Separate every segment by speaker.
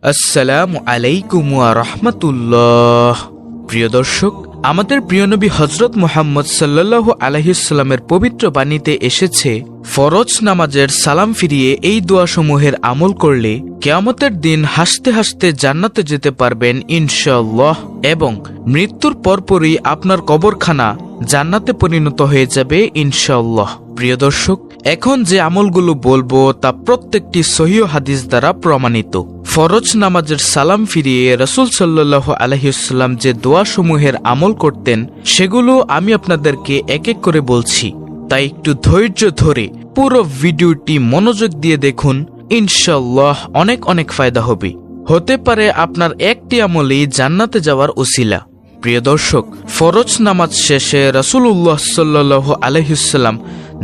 Speaker 1: আসসালামু আলাইকুম ওয়া রাহমাতুল্লাহ। প্রিয় দর্শক, আমাদের প্রিয় নবী হযরত মুহাম্মদ সাল্লাল্লাহু আলাইহি ওয়াসাল্লামের পবিত্র বাণীতে এসেছে, ফরজ নামাজের সালাম ফিরিয়ে এই দোয়াসমূহের আমল করলে কিয়ামতের দিন হাসতে হাসতে জান্নাতে যেতে পারবেন ইনশাআল্লাহ, এবং মৃত্যুর পরপরই আপনার কবরখানা জান্নাতে পরিণত হয়ে যাবে ইনশাআল্লাহ। প্রিয় দর্শক, এখন যে আমলগুলো বলবো তা প্রত্যেকটি সহিহ হাদিস দ্বারা প্রমাণিত। ফরজ নামাজের সালাম ফিরিয়ে রাসূল সাল্লাল্লাহু আলাইহি ওয়াসাল্লাম যে দোয়াসমূহের আমল করতেন সেগুলো আমি আপনাদেরকে এক এক করে বলছি, তাই একটু ধৈর্য ধরে পুরো ভিডিওটি মনোযোগ দিয়ে দেখুন, ইনশাআল্লাহ অনেক অনেক ফায়দা হবে। হতে পারে আপনার একটি আমলেই জান্নাতে যাওয়ার উসিলা। প্রিয় দর্শক, ফরজ নামাজ শেষে রাসূলুল্লাহ সাল্লাল্লাহু আলাইহি ওয়াসাল্লাম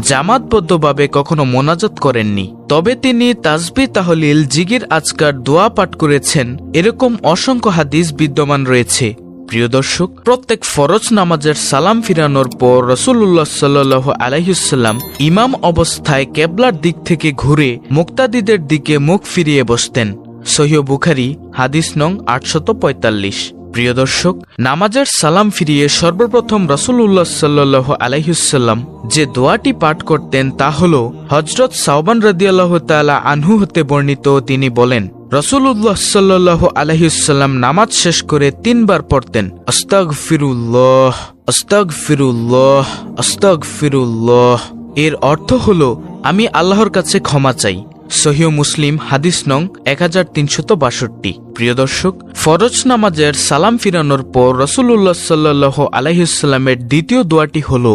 Speaker 1: জামাতবদ্ধভাবে কখনো মোনাজাত করেননি, তবে তিনি তাসবিহ, তাহলিল, জিকির, আজকার, দোয়া পাঠ করেছেন। এরকম অসংখ্য হাদিস বিদ্যমান রয়েছে। প্রিয় দর্শক, প্রত্যেক ফরজ নামাজের সালাম ফিরানোর পর রাসূলুল্লাহ সাল্লাল্লাহু আলাইহি ওয়াসাল্লাম ইমাম অবস্থায় কিবলার দিক থেকে ঘুরে মুক্তাদিদের দিকে মুখ ফিরিয়ে বসতেন। সহিহ বুখারী হাদিস নং 845। প্রিয় দর্শক, নামাজের সালাম ফিরিয়ে সর্বপ্রথম রাসূলুল্লাহ সাল্লাল্লাহু আলাইহি ওয়াসাল্লাম যে দোয়াটি পাঠ করতেন তা হল হযরত সাওবান রাদিয়াল্লাহু তাআলা আনহু হতে বর্ণিত। তিনি বলেন, রাসূলুল্লাহ সাল্লাল্লাহু আলাইহি ওয়াসাল্লাম নামাজ শেষ করে 3 বার পড়তেন, আস্তাগফিরুল্লাহ, আস্তাগফিরুল্লাহ, আস্তাগফিরুল্লাহ। এর অর্থ হল, আমি আল্লাহর কাছে ক্ষমা চাই। সহিহ মুসলিম হাদিস নং 1362। প্রিয় দর্শক, ফরজ নামাজের সালাম ফিরানোর পর রাসূলুল্লাহ সাল্লাল্লাহু আলাইহি ওয়াসাল্লামের দ্বিতীয় দোয়াটি হলো,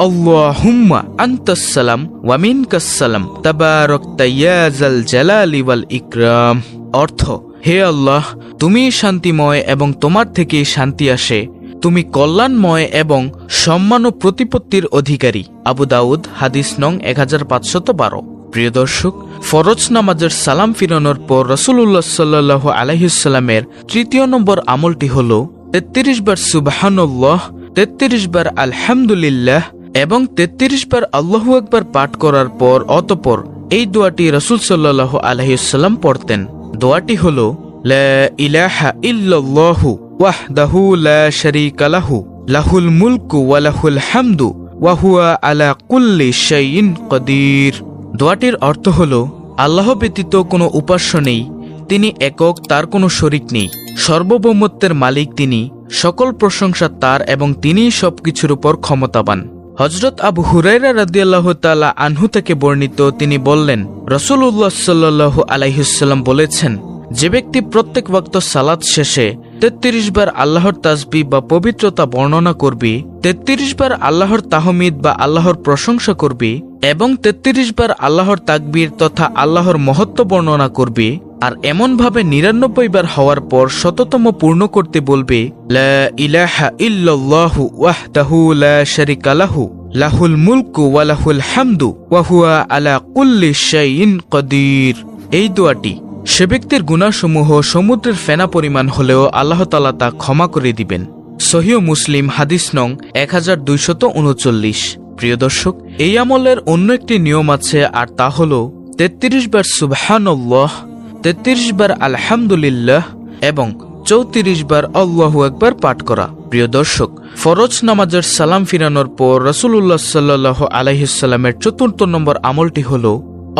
Speaker 1: আল্লাহুম্মা আনতাস সালাম ওয়া মিনকাস সালাম তাবারাকতা ইয়া যাল জালালি ওয়াল ইকরাম। অর্থ, হে আল্লাহ, তুমি শান্তিময় এবং তোমার থেকে শান্তি আসে, তুমি কল্যাণময় এবং সম্মান ও প্রতিপত্তির অধিকারী। আবু দাউদ হাদিস নং 1512। প্রিয় দর্শক, ফরজ নামাজের সালাম ফিরানোর পর রাসূলুল্লাহ সাল্লাল্লাহু আলাইহি ওয়াসাল্লামের তৃতীয় নম্বর আমলটি হল 33 বার সুবহানাল্লাহ, 33 বার আলহামদুলিল্লাহ এবং 33 বার আল্লাহু আকবার পাঠ করার পর অতঃপর এই দোয়াটি রাসূল সাল্লাল্লাহু আলাইহি ওয়াসাল্লাম পড়তেন। দোয়াটি হল, লা ইলাহা ইল্লাল্লাহু ওয়াহদাহু লা শারীকা লাহু, লাহুল মুলকু ওয়া লাহুল হামদু ওয়া হুয়া আলা কুল্লি শাইইন কাদির। দোয়াটির অর্থ হল, আল্লাহ ব্যতীত কোনো উপাস্য নেই, তিনি একক, তার কোনো শরিক নেই, সর্বভৌমত্বের মালিক তিনি, সকল প্রশংসা তার এবং তিনিই সবকিছুর উপর ক্ষমতাবান। হযরত আবু হুরায়রা রাদিয়াল্লাহু তাআলা আনহু থেকে বর্ণিত, তিনি বললেন, রাসূলুল্লাহ সাল্লাল্লাহু আলাইহি ওয়াসাল্লাম বলেছেন, যে ব্যক্তি প্রত্যেক ওয়াক্ত সালাত শেষে 33 বার আল্লাহর তাসবিহ বা পবিত্রতা বর্ণনা করবে, 33 বার আল্লাহর তাহমিদ বা আল্লাহর প্রশংসা করবে এবং 33 বার আল্লাহর তাকবীর তথা আল্লাহর মহত্ব বর্ণনা করবে, আর এমনভাবে 99 বার হওয়ার পর শততম পূর্ণ করতে বলবে, লা ইলাহা ইল্লাল্লাহু ওয়াহদাহু লা শারীকা লাহু, লাহুল মুলকু ওয়া লাহুল হামদু ওয়া হুয়া আলা কুল্লি শাইইন কাদির। এই দোয়াটি সে ব্যক্তির গুনাহসমূহ সমুদ্রের ফেনা পরিমাণ হলেও আল্লাহ তাআলা তা ক্ষমা করে দিবেন। সহিহ মুসলিম হাদিস নং 1239। প্রিয় দর্শক, এই আমলের অন্য একটি নিয়ম আছে, আর তা হল 33 বার সুবহানাল্লাহ, 33 বার আলহামদুলিল্লাহ এবং 34 বার আল্লাহু আকবার পাঠ করা। প্রিয় দর্শক, ফরজ নামাজের সালাম ফিরানোর পর রাসূলুল্লাহ সাল্লাল্লাহু আলাইহি ওয়াসাল্লামের 4র্থ নম্বর আমলটি হল,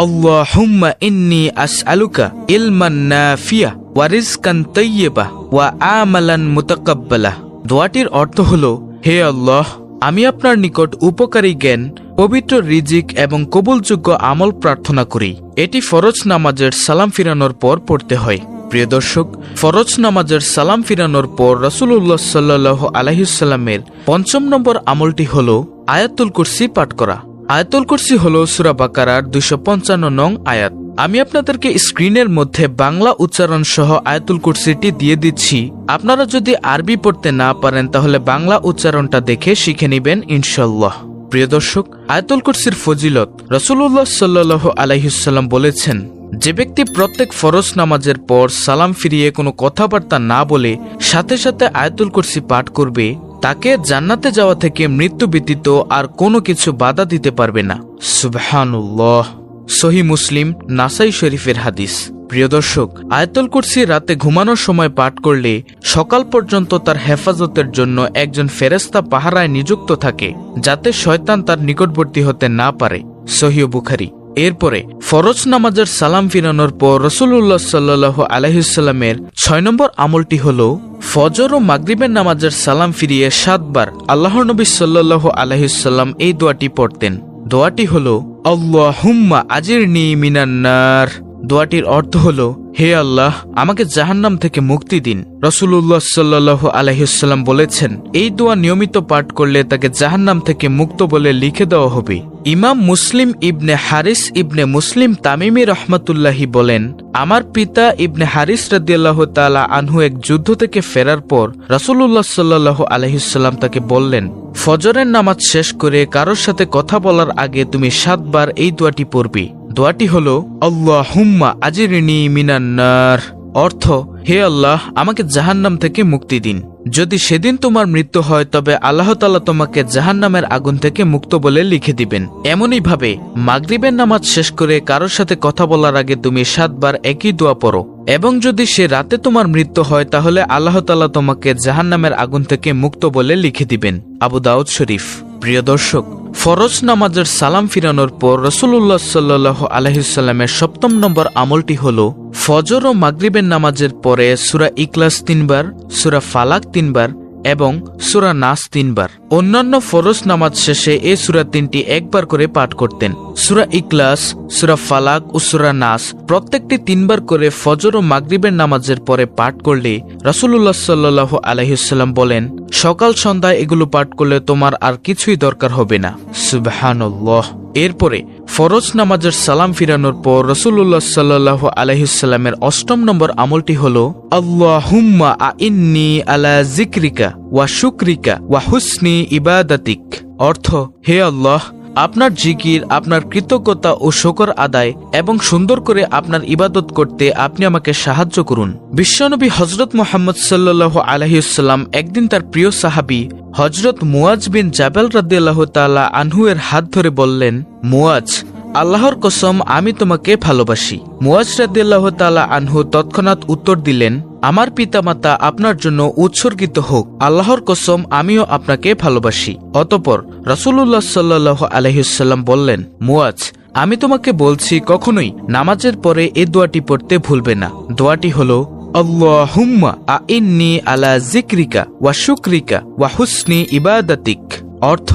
Speaker 1: আল্লাহুম্মা ইন্নী আসআলুকা ইলমান নাফিয়া ওয়া রিজকান তাইয়্যিবা ওয়া আমালান মুতাকাব্বালা। দোয়াটির অর্থ হল, হে আল্লাহ, আমি আপনার নিকট উপকারী জ্ঞান, পবিত্র রিজিক এবং কবুলযোগ্য আমল প্রার্থনা করি। এটি ফরজ নামাজের সালাম ফিরানোর পর পড়তে হয়। প্রিয় দর্শক, ফরজ নামাজের সালাম ফিরানোর পর রাসূলুল্লাহ সাল্লাল্লাহু আলাইহি ওয়াসাল্লামের 5ম নম্বর আমলটি হল আয়াতুল কুরসি পাঠ করা। আয়াতুল কুরসি হল সূরা বাকারার 255 নং আয়াত। আমি আপনাদেরকে স্ক্রিনের মধ্যে বাংলা উচ্চারণ সহ আয়াতুল কুরসিটি দিয়ে দিচ্ছি। আপনারা যদি আরবি পড়তে না পারেন তাহলে বাংলা উচ্চারণটা দেখে শিখে নেবেন ইনশাআল্লাহ। প্রিয় দর্শক, আয়াতুল কুরসির ফজিলত রাসূলুল্লাহ সাল্লাল্লাহু আলাইহি ওয়াসাল্লাম বলেছেন, যে ব্যক্তি প্রত্যেক ফরজ নামাজের পর সালাম ফিরিয়ে কোনো কথাবার্তা না বলে সাথে সাথে আয়াতুল কুরসি পাঠ করবে, তাকে জান্নাতে যাওয়া থেকে মৃত্যু ব্যতীত আর কোনো কিছু বাধা দিতে পারবে না। সুবহানাল্লাহ। সহিহ মুসলিম নাসাই শরীফের হাদিস। প্রিয় দর্শক, আয়াতুল কুরসি রাতে ঘুমানোর সময় পাঠ করলে সকাল পর্যন্ত তার হেফাজতের জন্য একজন ফেরেশতা পাহারায় নিযুক্ত থাকে, যাতে শয়তান তার নিকটবর্তী হতে না পারে। সহিহ বুখারী। এরপরে ফরজ নামাজের সালাম ফিরানোর পর রাসূলুল্লাহ সাল্লাল্লাহু আলাইহি ওয়াসাল্লামের 6 নম্বর আমলটি হল ফজর ও মাগরিবের নামাজের সালাম ফিরিয়ে 7 বার আল্লাহর নবী সাল্লাল্লাহু আলাইহি ওয়াসাল্লাম এই দোয়াটি পড়তেন। দোয়াটি হল আল্লাহুম্মা আজিরনি মিনান নার। দোয়াটির অর্থ হল, হে আল্লাহ, আমাকে জাহান্নাম থেকে মুক্তি দিন। রাসূলুল্লাহ সাল্লাল্লাহু আলাইহি ওয়াসাল্লাম বলেছেন, এই দোয়া নিয়মিত পাঠ করলে তাকে জাহান্নাম থেকে মুক্ত বলে লিখে দেওয়া হবে। ইমাম মুসলিম ইবনে হারিস ইবনে মুসলিম তামিমি রহমাতুল্লাহি বলেন, আমার পিতা ইবনে হারিস রাদিয়াল্লাহু তাআলা আনহু এক যুদ্ধ থেকে ফেরার পর রাসূলুল্লাহ সাল্লাল্লাহু আলাইহি ওয়াসাল্লাম তাকে বললেন, ফজরের নামাজ শেষ করে কারোর সাথে কথা বলার আগে তুমি 7 বার এই দোয়াটি পড়বে। দোয়াটি হল আল্লাহুম্মা আজিরনি মিনান নার। অর্থ, হে আল্লাহ, আমাকে জাহান্নাম থেকে মুক্তি দিন। যদি সেদিন তোমার মৃত্যু হয় তবে আল্লাহ তাআলা তোমাকে জাহান্নামের আগুন থেকে মুক্ত বলে লিখে দিবেন। এমনই ভাবে মাগরিবের নামাজ শেষ করে কারোর সাথে কথা বলার আগে তুমি 7 বার একই দোয়া পড়ো, এবং যদি সে রাতে তোমার মৃত্যু হয় তাহলে আল্লাহ তাআলা তোমাকে জাহান্নামের আগুন থেকে মুক্ত বলে লিখে দিবেন। আবু দাউদ শরীফ। প্রিয় দর্শক, ফরজ নামাজের সালাম ফিরানোর পর রাসূলুল্লাহ সাল্লাল্লাহু আলাইহি ওয়াসাল্লামের 7 নম্বর আমলটি হল ফজর ও মাগরিবের নামাজের পরে সূরা ইখলাস 3 বার, সূরা ফালাক 3 বার এবং সূরা নাস 3 বার। অন্যান্য ফরজ নামাজ শেষে এই সূরা 3টি একবার করে পাঠ করতেন। সূরা ইখলাস, সূরা ফালাক ও সূরা নাস প্রত্যেকটি 3 বার করে ফজর ও মাগরিবের নামাজের পরে পাঠ করলে রাসূলুল্লাহ সাল্লাল্লাহু আলাইহি ওয়াসাল্লাম বলেন, সকাল সন্ধ্যায় এগুলো পাঠ করলে তোমার আর কিছুই দরকার হবে না। সুবহানাল্লাহ। এরপরে ফরজ নামাজের সালাম ফিরানোর পর রাসূলুল্লাহ সাল্লাল্লাহু আলাইহি ওয়াসাল্লামের 8 নম্বর আমলটি হল আল্লাহুম্মা আইন্নি আলা যিকরিকা ওয়া শুকরিকা ওয়া হুসনি ইবাদাতিক। অর্থ, হে আল্লাহ, আপনার জিকির, আপনার কৃতজ্ঞতা ও শুকর আদায় এবং সুন্দর করে আপনার ইবাদত করতে আপনি আমাকে সাহায্য করুন। বিশ্বনবী হযরত মুহাম্মদ সাল্লাল্লাহু আলাইহি ওয়াসাল্লাম একদিন তার প্রিয় সাহাবী হযরত মুয়াজ বিন জাবাল রাদিয়াল্লাহু তাআলা আনহু এর হাত ধরে বললেন, মুয়াজ, আল্লাহর কসম আমি তোমাকে ভালোবাসি। মুয়াজ রাদিয়াল্লাহু তাআলা আনহু তৎক্ষণাৎ উত্তর দিলেন, আমার পিতামাতা আপনার জন্য উৎসর্গিত হোক, আল্লাহর কসম আমিও আপনাকে ভালোবাসি। অতঃপর রাসূলুল্লাহ সাল্লাল্লাহু আলাইহি ওয়াসাল্লাম বললেন, মুয়াজ, আমি তোমাকে বলছি কখনোই নামাজের পরে এই দোয়াটি পড়তে ভুলবে না। দোয়াটি হল আল্লাহুম্মা আইন্নি আলা যিকরিকা ওয়া শুকরিকা ওয়া হুসনি ইবাদাতিক। অর্থ,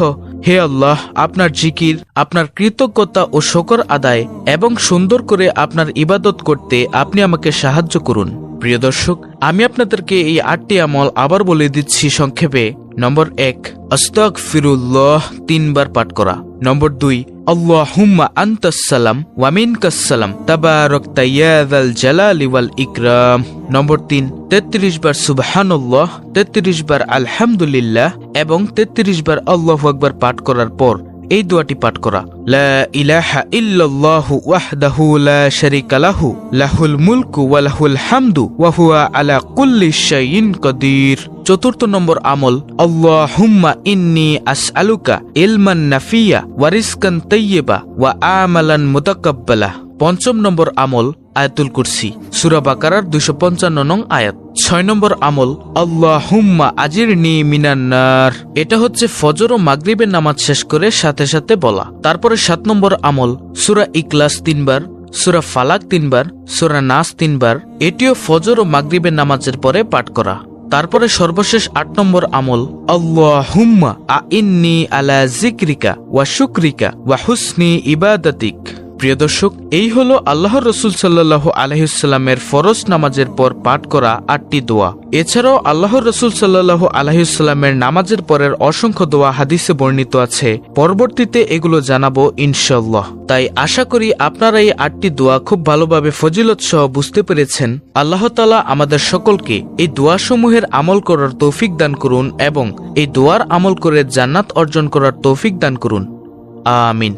Speaker 1: হে আল্লাহ, আপনার জিকির, আপনার কৃতজ্ঞতা ও শুকর আদায় এবং সুন্দর করে আপনার ইবাদত করতে আপনি আমাকে সাহায্য করুন। প্রিয় দর্শক, আমি আপনাদেরকে এই 8টি আমল আবার বলে দিচ্ছি সংক্ষেপে। নম্বর 1, আস্তাগফিরুল্লাহ 3 বার পাঠ করা। নম্বর 2, আল্লাহুম্মা আনতাস সালাম ওয়া মিনকাস সালাম তাবারাকতা ইয়া যাল জালালি ওয়াল ইকরাম। নম্বর 3, 33 বার সুবহানাল্লাহ, 33 বার আলহামদুলিল্লাহ এবং 33 বার আল্লাহু আকবার পাঠ করার পর এই দোয়াটি পাঠ করা, লা ইলাহা ইল্লাল্লাহু ওয়াহদাহু লা শারীকা লাহু লাহুল মুলকু ওয়া লাহুল হামদু ওয়া হুয়া আলা কুল্লি শাইইন কাদির। 4 নম্বর আমল, আল্লাহুম্মা ইন্নী আসআলুকা ইলমান নাফিয়া ওয়া রিজকান তাইয়্যিবা ওয়া আমালান মুতাকাব্বালা। 5 নম্বর আমল, আয়াতুল কুরসি, সূরা বাকারার 255 নং আয়াত। 6 নম্বর আমল, আল্লাহুম্মা আজিরনি মিনান নার। এটা হচ্ছে ফজর ও মাগরিবের নামাজ শেষ করে সাথে সাথে বলা। তারপরে 7 নম্বর আমল, সূরা ইখলাস 3 বার, সূরা ফালাক 3 বার, সূরা নাস 3 বার। এটিও ফজর ও মাগরিবের নামাজের পরে পাঠ করা। তারপরে সর্বশেষ 8 নম্বর আমল, আল্লাহুম্মা আইন্নি আলা যিকরিকা ওয়া শুকরিকা ওয়া হুসনি ইবাদাতিক। প্রিয় দর্শক, এই হলো আল্লাহর রাসূল সাল্লাল্লাহু আলাইহি ওয়াসাল্লামের ফরজ নামাজের পর পাঠ করা 8টি দোয়া। এছাড়াও আল্লাহর রাসূল সাল্লাল্লাহু আলাইহি ওয়াসাল্লামের নামাজের পরের অসংখ্য দোয়া হাদিসে বর্ণিত আছে। পরবর্তীতে এগুলো জানাবো ইনশাআল্লাহ। তাই আশা করি আপনারা এই 8টি দোয়া খুব ভালোভাবে ফজিলত সহ বুঝতে পেরেছেন। আল্লাহ তাআলা আমাদের সকলকে এই দোয়াসমূহের আমল করার তৌফিক দান করুন এবং এই দোয়ার আমল করে জান্নাত অর্জন করার তৌফিক দান করুন। আমিন।